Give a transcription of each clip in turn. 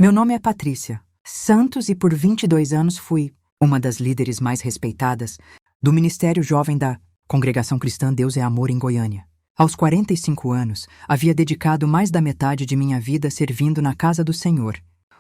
Meu nome é Patrícia Santos e por 22 anos fui uma das líderes mais respeitadas do Ministério Jovem da Congregação Cristã Deus é Amor em Goiânia. Aos 45 anos, havia dedicado mais da metade de minha vida servindo na casa do Senhor,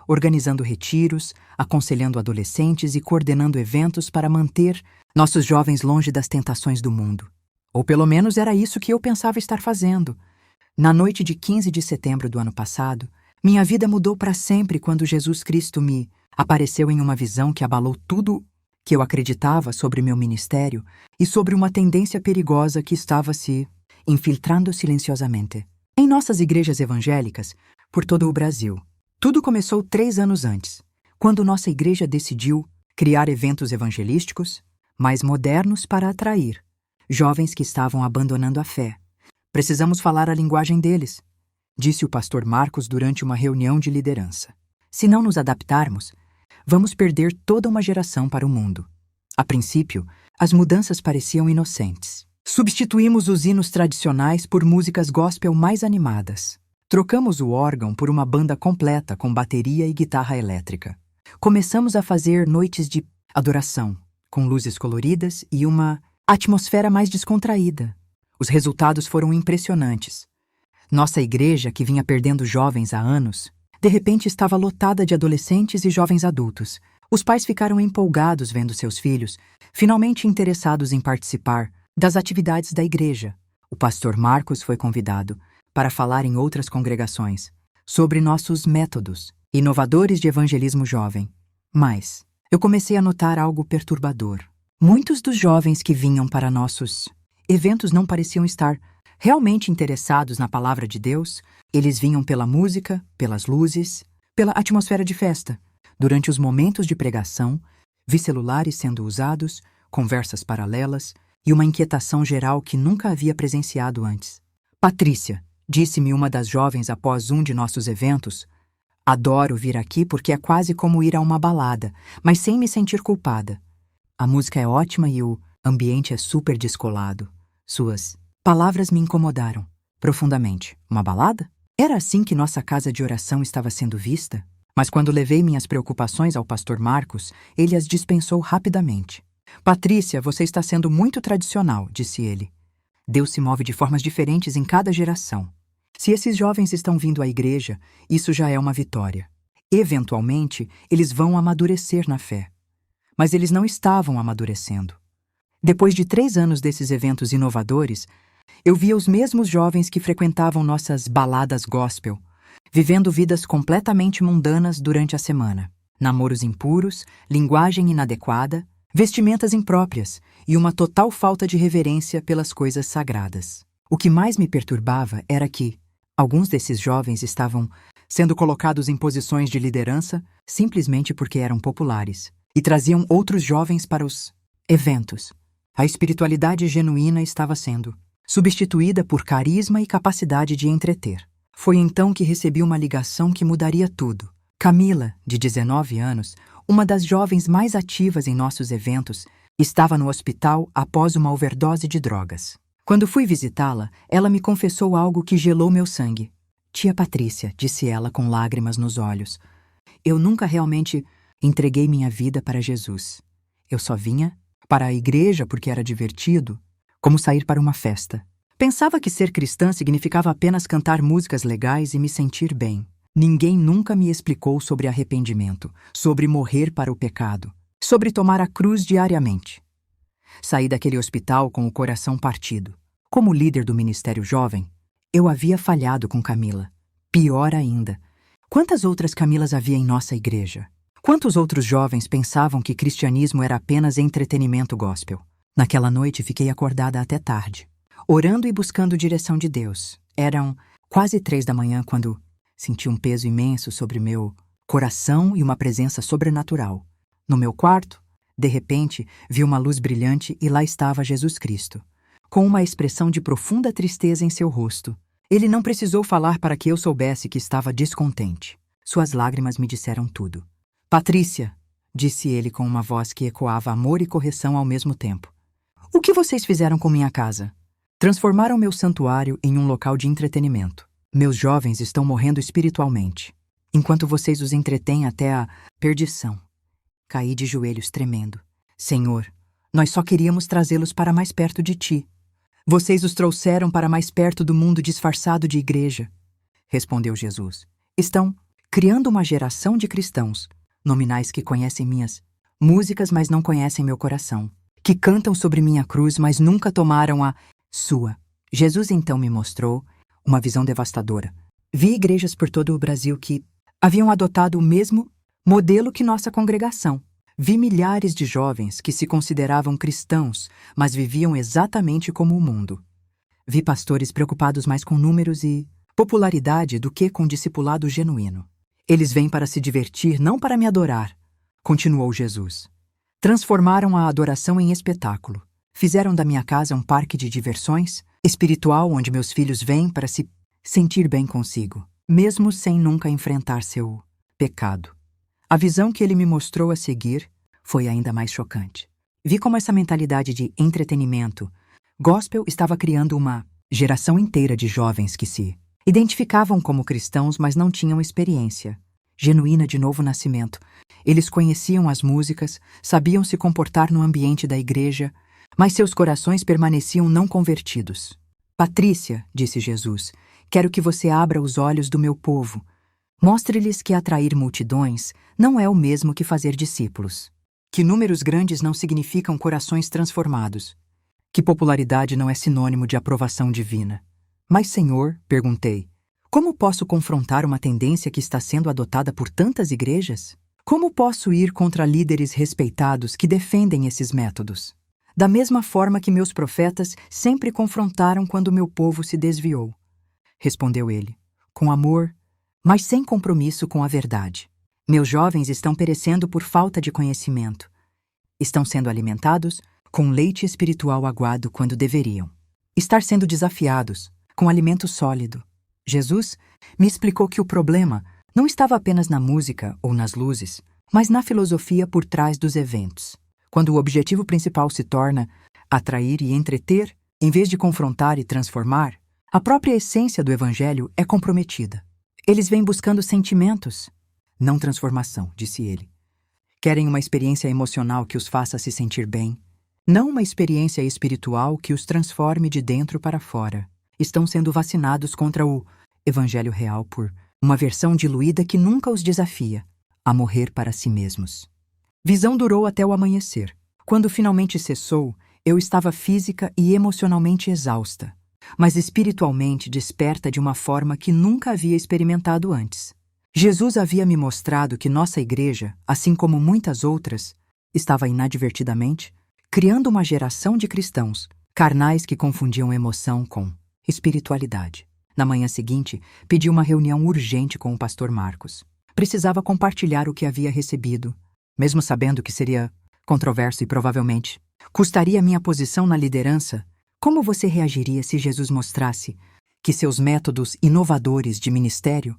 organizando retiros, aconselhando adolescentes e coordenando eventos para manter nossos jovens longe das tentações do mundo. Ou pelo menos era isso que eu pensava estar fazendo. Na noite de 15 de setembro do ano passado, minha vida mudou para sempre quando Jesus Cristo me apareceu em uma visão que abalou tudo que eu acreditava sobre meu ministério e sobre uma tendência perigosa que estava se infiltrando silenciosamente em nossas igrejas evangélicas por todo o Brasil. Tudo começou 3 anos antes, quando nossa igreja decidiu criar eventos evangelísticos mais modernos para atrair jovens que estavam abandonando a fé. Precisamos falar a linguagem deles, disse o pastor Marcos durante uma reunião de liderança. Se não nos adaptarmos, vamos perder toda uma geração para o mundo. A princípio, as mudanças pareciam inocentes. Substituímos os hinos tradicionais por músicas gospel mais animadas. Trocamos o órgão por uma banda completa com bateria e guitarra elétrica. Começamos a fazer noites de adoração, com luzes coloridas e uma atmosfera mais descontraída. Os resultados foram impressionantes. Nossa igreja, que vinha perdendo jovens há anos, de repente estava lotada de adolescentes e jovens adultos. Os pais ficaram empolgados vendo seus filhos, finalmente interessados em participar das atividades da igreja. O pastor Marcos foi convidado para falar em outras congregações sobre nossos métodos inovadores de evangelismo jovem. Mas eu comecei a notar algo perturbador. Muitos dos jovens que vinham para nossos eventos não pareciam estar realmente interessados na palavra de Deus. Eles vinham pela música, pelas luzes, pela atmosfera de festa. Durante os momentos de pregação, vi celulares sendo usados, conversas paralelas e uma inquietação geral que nunca havia presenciado antes. Patrícia, disse-me uma das jovens após um de nossos eventos, adoro vir aqui porque é quase como ir a uma balada, mas sem me sentir culpada. A música é ótima e o ambiente é super descolado. Suas palavras me incomodaram profundamente. Uma balada? Era assim que nossa casa de oração estava sendo vista? Mas quando levei minhas preocupações ao pastor Marcos, ele as dispensou rapidamente. Patrícia, você está sendo muito tradicional, disse ele. Deus se move de formas diferentes em cada geração. Se esses jovens estão vindo à igreja, isso já é uma vitória. Eventualmente, eles vão amadurecer na fé. Mas eles não estavam amadurecendo. Depois de 3 anos desses eventos inovadores, eu via os mesmos jovens que frequentavam nossas baladas gospel, vivendo vidas completamente mundanas durante a semana. Namoros impuros, linguagem inadequada, vestimentas impróprias e uma total falta de reverência pelas coisas sagradas. O que mais me perturbava era que alguns desses jovens estavam sendo colocados em posições de liderança simplesmente porque eram populares e traziam outros jovens para os eventos. A espiritualidade genuína estava sendo substituída por carisma e capacidade de entreter. Foi então que recebi uma ligação que mudaria tudo. Camila, de 19 anos, uma das jovens mais ativas em nossos eventos, estava no hospital após uma overdose de drogas. Quando fui visitá-la, ela me confessou algo que gelou meu sangue. Tia Patrícia, disse ela com lágrimas nos olhos, eu nunca realmente entreguei minha vida para Jesus. Eu só vinha para a igreja porque era divertido, como sair para uma festa. Pensava que ser cristã significava apenas cantar músicas legais e me sentir bem. Ninguém nunca me explicou sobre arrependimento, sobre morrer para o pecado, sobre tomar a cruz diariamente. Saí daquele hospital com o coração partido. Como líder do Ministério Jovem, eu havia falhado com Camila. Pior ainda, quantas outras Camilas havia em nossa igreja? Quantos outros jovens pensavam que cristianismo era apenas entretenimento gospel? Naquela noite fiquei acordada até tarde, orando e buscando direção de Deus. Eram quase 3 da manhã quando senti um peso imenso sobre meu coração e uma presença sobrenatural. No meu quarto, de repente, vi uma luz brilhante e lá estava Jesus Cristo, com uma expressão de profunda tristeza em seu rosto. Ele não precisou falar para que eu soubesse que estava descontente. Suas lágrimas me disseram tudo. Patrícia, disse ele com uma voz que ecoava amor e correção ao mesmo tempo. O que vocês fizeram com minha casa? Transformaram meu santuário em um local de entretenimento. Meus jovens estão morrendo espiritualmente. enquanto vocês os entretêm até a perdição. Caí de joelhos tremendo. Senhor, nós só queríamos trazê-los para mais perto de ti. Vocês os trouxeram para mais perto do mundo disfarçado de igreja, respondeu Jesus. Estão criando uma geração de cristãos, nominais que conhecem minhas músicas, mas não conhecem meu coração, que cantam sobre minha cruz, mas nunca tomaram a sua. Jesus então me mostrou uma visão devastadora. Vi igrejas por todo o Brasil que haviam adotado o mesmo modelo que nossa congregação. Vi milhares de jovens que se consideravam cristãos, mas viviam exatamente como o mundo. Vi pastores preocupados mais com números e popularidade do que com discipulado genuíno. Eles vêm para se divertir, não para me adorar, continuou Jesus. Transformaram a adoração em espetáculo. Fizeram da minha casa um parque de diversões espiritual onde meus filhos vêm para se sentir bem consigo, mesmo sem nunca enfrentar seu pecado. A visão que ele me mostrou a seguir foi ainda mais chocante. Vi como essa mentalidade de entretenimento gospel estava criando uma geração inteira de jovens que se identificavam como cristãos, mas não tinham experiência genuína de novo nascimento. Eles conheciam as músicas, sabiam se comportar no ambiente da igreja, mas seus corações permaneciam não convertidos. Patrícia, disse Jesus, quero que você abra os olhos do meu povo. Mostre-lhes que atrair multidões não é o mesmo que fazer discípulos. Que números grandes não significam corações transformados. Que popularidade não é sinônimo de aprovação divina. Mas, Senhor, perguntei, como posso confrontar uma tendência que está sendo adotada por tantas igrejas? Como posso ir contra líderes respeitados que defendem esses métodos? Da mesma forma que meus profetas sempre confrontaram quando meu povo se desviou. Respondeu ele, com amor, mas sem compromisso com a verdade. Meus jovens estão perecendo por falta de conhecimento. Estão sendo alimentados com leite espiritual aguado quando deveriam estar sendo desafiados com alimento sólido. Jesus me explicou que o problema não estava apenas na música ou nas luzes, mas na filosofia por trás dos eventos. Quando o objetivo principal se torna atrair e entreter, em vez de confrontar e transformar, a própria essência do evangelho é comprometida. Eles vêm buscando sentimentos, não transformação, disse ele. Querem uma experiência emocional que os faça se sentir bem, não uma experiência espiritual que os transforme de dentro para fora. Estão sendo vacinados contra o evangelho real por uma versão diluída que nunca os desafia a morrer para si mesmos. Visão durou até o amanhecer. Quando finalmente cessou, eu estava física e emocionalmente exausta, mas espiritualmente desperta de uma forma que nunca havia experimentado antes. Jesus havia me mostrado que nossa igreja, assim como muitas outras, estava inadvertidamente criando uma geração de cristãos carnais que confundiam emoção com espiritualidade. Na manhã seguinte, pedi uma reunião urgente com o pastor Marcos. Precisava compartilhar o que havia recebido, mesmo sabendo que seria controverso e provavelmente custaria minha posição na liderança. Como você reagiria se Jesus mostrasse que seus métodos inovadores de ministério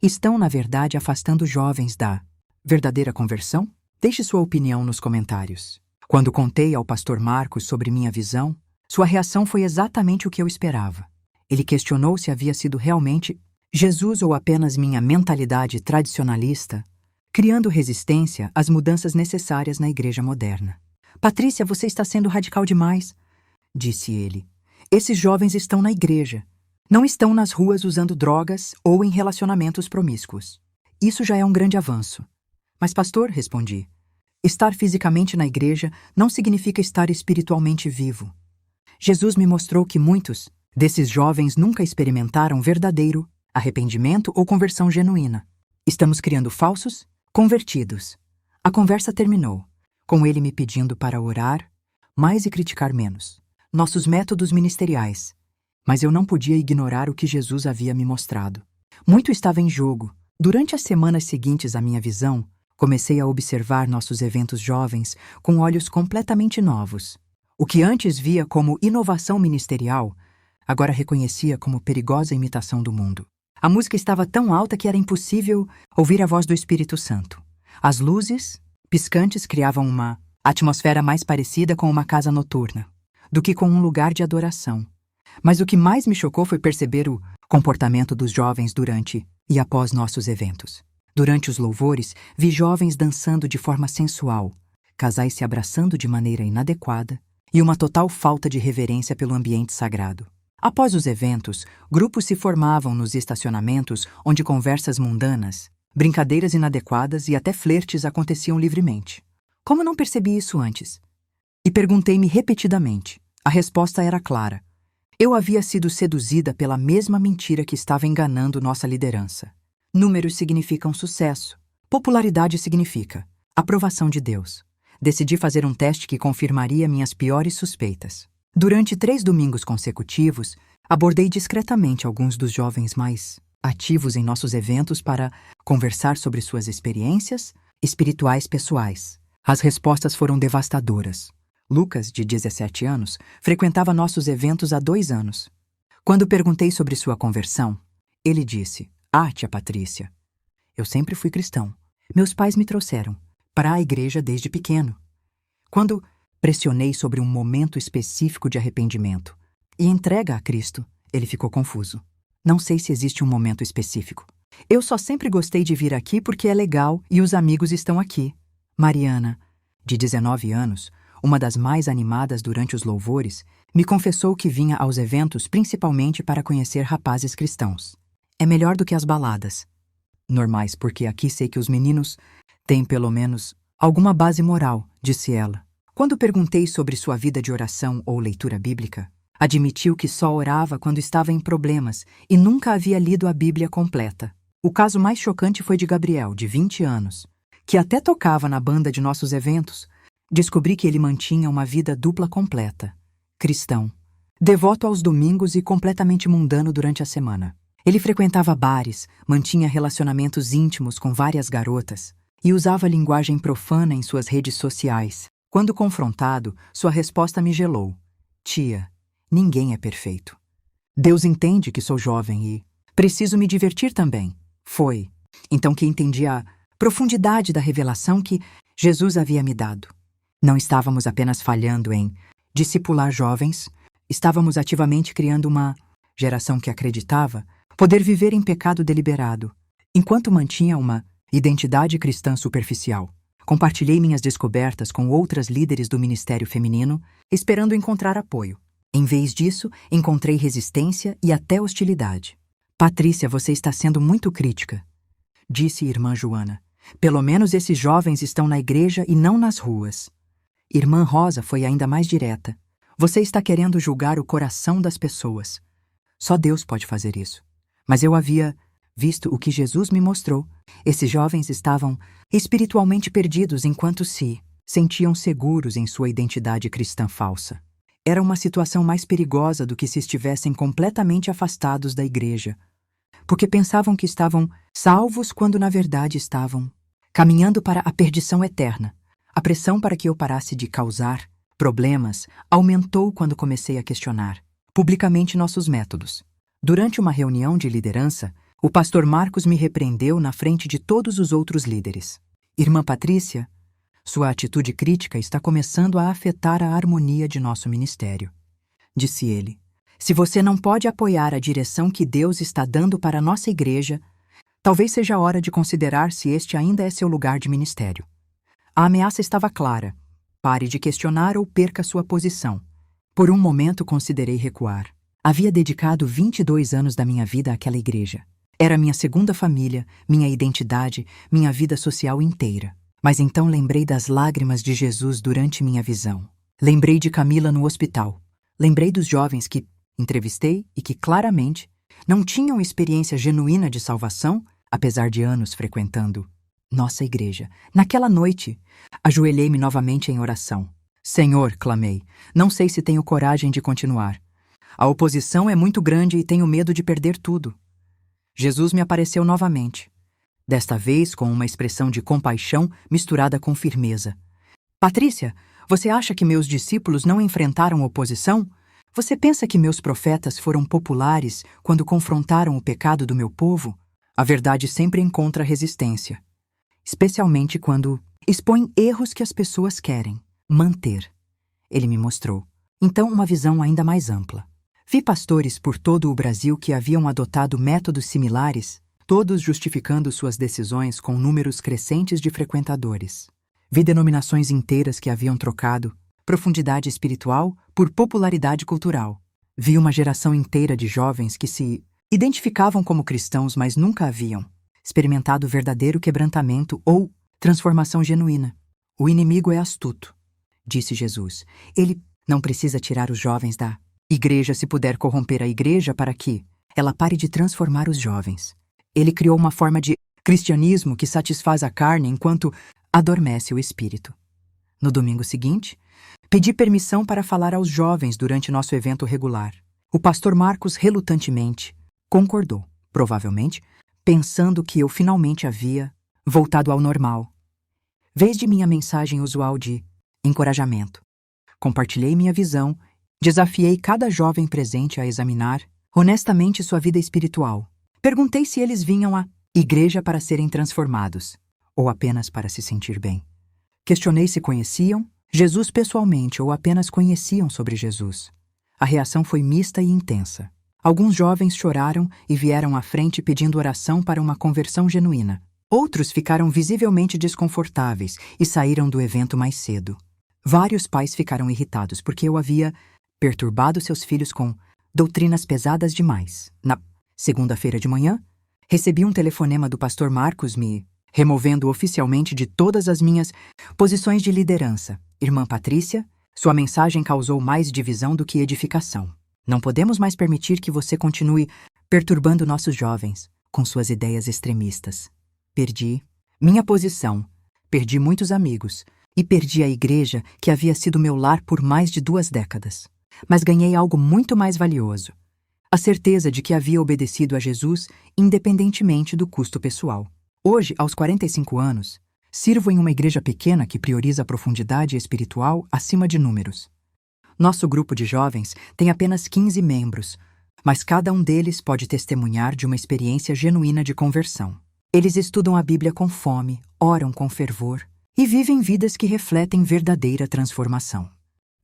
estão, na verdade, afastando jovens da verdadeira conversão? Deixe sua opinião nos comentários. Quando contei ao pastor Marcos sobre minha visão, sua reação foi exatamente o que eu esperava. Ele questionou se havia sido realmente Jesus ou apenas minha mentalidade tradicionalista, criando resistência às mudanças necessárias na igreja moderna. Patrícia, você está sendo radical demais, disse ele. Esses jovens estão na igreja. Não estão nas ruas usando drogas ou em relacionamentos promíscuos. Isso já é um grande avanço. Mas, pastor, respondi, estar fisicamente na igreja não significa estar espiritualmente vivo. Jesus me mostrou que muitos desses jovens nunca experimentaram verdadeiro arrependimento ou conversão genuína. Estamos criando falsos convertidos. A conversa terminou, com ele me pedindo para orar mais e criticar menos nossos métodos ministeriais. Mas eu não podia ignorar o que Jesus havia me mostrado. Muito estava em jogo. Durante as semanas seguintes à minha visão, comecei a observar nossos eventos jovens com olhos completamente novos. O que antes via como inovação ministerial, agora reconhecia como perigosa imitação do mundo. A música estava tão alta que era impossível ouvir a voz do Espírito Santo. As luzes piscantes criavam uma atmosfera mais parecida com uma casa noturna do que com um lugar de adoração. Mas o que mais me chocou foi perceber o comportamento dos jovens durante e após nossos eventos. Durante os louvores, vi jovens dançando de forma sensual, casais se abraçando de maneira inadequada e uma total falta de reverência pelo ambiente sagrado. Após os eventos, grupos se formavam nos estacionamentos onde conversas mundanas, brincadeiras inadequadas e até flertes aconteciam livremente. Como não percebi isso antes? E perguntei-me repetidamente. A resposta era clara. Eu havia sido seduzida pela mesma mentira que estava enganando nossa liderança. Números significam sucesso. Popularidade significa aprovação de Deus. Decidi fazer um teste que confirmaria minhas piores suspeitas. Durante 3 domingos consecutivos, abordei discretamente alguns dos jovens mais ativos em nossos eventos para conversar sobre suas experiências espirituais pessoais. As respostas foram devastadoras. Lucas, de 17 anos, frequentava nossos eventos há 2 anos. Quando perguntei sobre sua conversão, ele disse: tia Patrícia, eu sempre fui cristão. Meus pais me trouxeram para a igreja desde pequeno. Quando pressionei sobre um momento específico de arrependimento e entrega a Cristo, ele ficou confuso. Não sei se existe um momento específico. Eu só sempre gostei de vir aqui porque é legal e os amigos estão aqui. Mariana, de 19 anos, uma das mais animadas durante os louvores, me confessou que vinha aos eventos principalmente para conhecer rapazes cristãos. É melhor do que as baladas normais, porque aqui sei que os meninos têm pelo menos alguma base moral, disse ela. Quando perguntei sobre sua vida de oração ou leitura bíblica, admitiu que só orava quando estava em problemas e nunca havia lido a Bíblia completa. O caso mais chocante foi de Gabriel, de 20 anos, que até tocava na banda de nossos eventos. Descobri que ele mantinha uma vida dupla completa. Cristão, devoto aos domingos e completamente mundano durante a semana. Ele frequentava bares, mantinha relacionamentos íntimos com várias garotas e usava linguagem profana em suas redes sociais. Quando confrontado, sua resposta me gelou. Tia, ninguém é perfeito. Deus entende que sou jovem e preciso me divertir também. Foi então que entendi a profundidade da revelação que Jesus havia me dado. Não estávamos apenas falhando em discipular jovens, estávamos ativamente criando uma geração que acreditava poder viver em pecado deliberado, enquanto mantinha uma identidade cristã superficial. Compartilhei minhas descobertas com outras líderes do ministério feminino, esperando encontrar apoio. Em vez disso, encontrei resistência e até hostilidade. Patrícia, você está sendo muito crítica, disse irmã Joana. Pelo menos esses jovens estão na igreja e não nas ruas. Irmã Rosa foi ainda mais direta. Você está querendo julgar o coração das pessoas. Só Deus pode fazer isso. Mas eu havia visto o que Jesus me mostrou. Esses jovens estavam espiritualmente perdidos enquanto se sentiam seguros em sua identidade cristã falsa. Era uma situação mais perigosa do que se estivessem completamente afastados da igreja, porque pensavam que estavam salvos quando na verdade estavam caminhando para a perdição eterna. A pressão para que eu parasse de causar problemas aumentou quando comecei a questionar publicamente nossos métodos. Durante uma reunião de liderança, o pastor Marcos me repreendeu na frente de todos os outros líderes. Irmã Patrícia, sua atitude crítica está começando a afetar a harmonia de nosso ministério, disse ele. Se você não pode apoiar a direção que Deus está dando para a nossa igreja, talvez seja a hora de considerar se este ainda é seu lugar de ministério. A ameaça estava clara. Pare de questionar ou perca sua posição. Por um momento considerei recuar. Havia dedicado 22 anos da minha vida àquela igreja. Era minha segunda família, minha identidade, minha vida social inteira. Mas então lembrei das lágrimas de Jesus durante minha visão. Lembrei de Camila no hospital. Lembrei dos jovens que entrevistei e que claramente não tinham experiência genuína de salvação, apesar de anos frequentando nossa igreja. Naquela noite, ajoelhei-me novamente em oração. Senhor, clamei, não sei se tenho coragem de continuar. A oposição é muito grande e tenho medo de perder tudo. Jesus me apareceu novamente, desta vez com uma expressão de compaixão misturada com firmeza. Patrícia, você acha que meus discípulos não enfrentaram oposição? Você pensa que meus profetas foram populares quando confrontaram o pecado do meu povo? A verdade sempre encontra resistência, especialmente quando expõe erros que as pessoas querem manter. Ele me mostrou, então, uma visão ainda mais ampla. Vi pastores por todo o Brasil que haviam adotado métodos similares, todos justificando suas decisões com números crescentes de frequentadores. Vi denominações inteiras que haviam trocado profundidade espiritual por popularidade cultural. Vi uma geração inteira de jovens que se identificavam como cristãos, mas nunca haviam experimentado verdadeiro quebrantamento ou transformação genuína. O inimigo é astuto, disse Jesus. Ele não precisa tirar os jovens da igreja se puder corromper a igreja para que ela pare de transformar os jovens. Ele criou uma forma de cristianismo que satisfaz a carne enquanto adormece o espírito. No domingo seguinte, pedi permissão para falar aos jovens durante nosso evento regular. O pastor Marcos relutantemente concordou, provavelmente pensando que eu finalmente havia voltado ao normal. Vez de minha mensagem usual de encorajamento. Compartilhei minha visão, desafiei cada jovem presente a examinar honestamente sua vida espiritual. Perguntei se eles vinham à igreja para serem transformados, ou apenas para se sentir bem. Questionei se conheciam Jesus pessoalmente ou apenas conheciam sobre Jesus. A reação foi mista e intensa. Alguns jovens choraram e vieram à frente pedindo oração para uma conversão genuína. Outros ficaram visivelmente desconfortáveis e saíram do evento mais cedo. Vários pais ficaram irritados porque eu havia perturbado seus filhos com doutrinas pesadas demais. Na segunda-feira de manhã, recebi um telefonema do pastor Marcos me removendo oficialmente de todas as minhas posições de liderança. Irmã Patrícia, sua mensagem causou mais divisão do que edificação. Não podemos mais permitir que você continue perturbando nossos jovens com suas ideias extremistas. Perdi minha posição, perdi muitos amigos e perdi a igreja que havia sido meu lar por mais de 2 décadas. Mas ganhei algo muito mais valioso: a certeza de que havia obedecido a Jesus independentemente do custo pessoal. Hoje, aos 45 anos, sirvo em uma igreja pequena que prioriza a profundidade espiritual acima de números. Nosso grupo de jovens tem apenas 15 membros, mas cada um deles pode testemunhar de uma experiência genuína de conversão. Eles estudam a Bíblia com fome, oram com fervor e vivem vidas que refletem verdadeira transformação.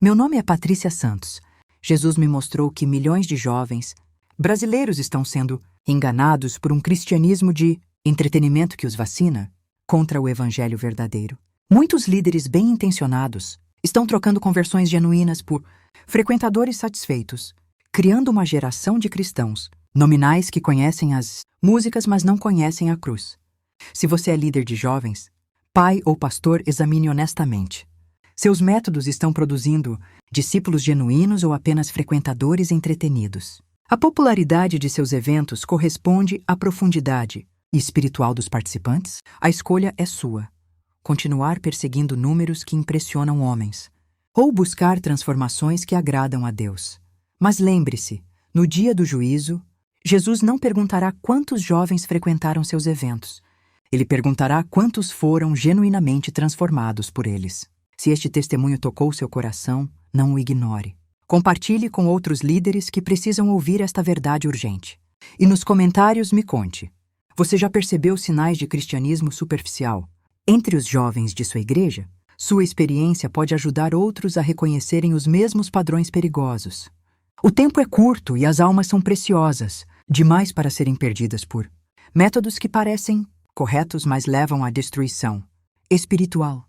Meu nome é Patrícia Santos. Jesus me mostrou que milhões de jovens brasileiros estão sendo enganados por um cristianismo de entretenimento que os vacina contra o evangelho verdadeiro. Muitos líderes bem-intencionados estão trocando conversões genuínas por frequentadores satisfeitos, criando uma geração de cristãos nominais que conhecem as músicas, mas não conhecem a cruz. Se você é líder de jovens, pai ou pastor, examine honestamente. Seus métodos estão produzindo discípulos genuínos ou apenas frequentadores entretenidos? A popularidade de seus eventos corresponde à profundidade espiritual dos participantes? A escolha é sua. Continuar perseguindo números que impressionam homens, ou buscar transformações que agradam a Deus. Mas lembre-se, no dia do juízo, Jesus não perguntará quantos jovens frequentaram seus eventos. Ele perguntará quantos foram genuinamente transformados por eles. Se este testemunho tocou seu coração, não o ignore. Compartilhe com outros líderes que precisam ouvir esta verdade urgente. E nos comentários me conte: você já percebeu sinais de cristianismo superficial entre os jovens de sua igreja? Sua experiência pode ajudar outros a reconhecerem os mesmos padrões perigosos. O tempo é curto e as almas são preciosas, demais para serem perdidas por métodos que parecem corretos, mas levam à destruição espiritual.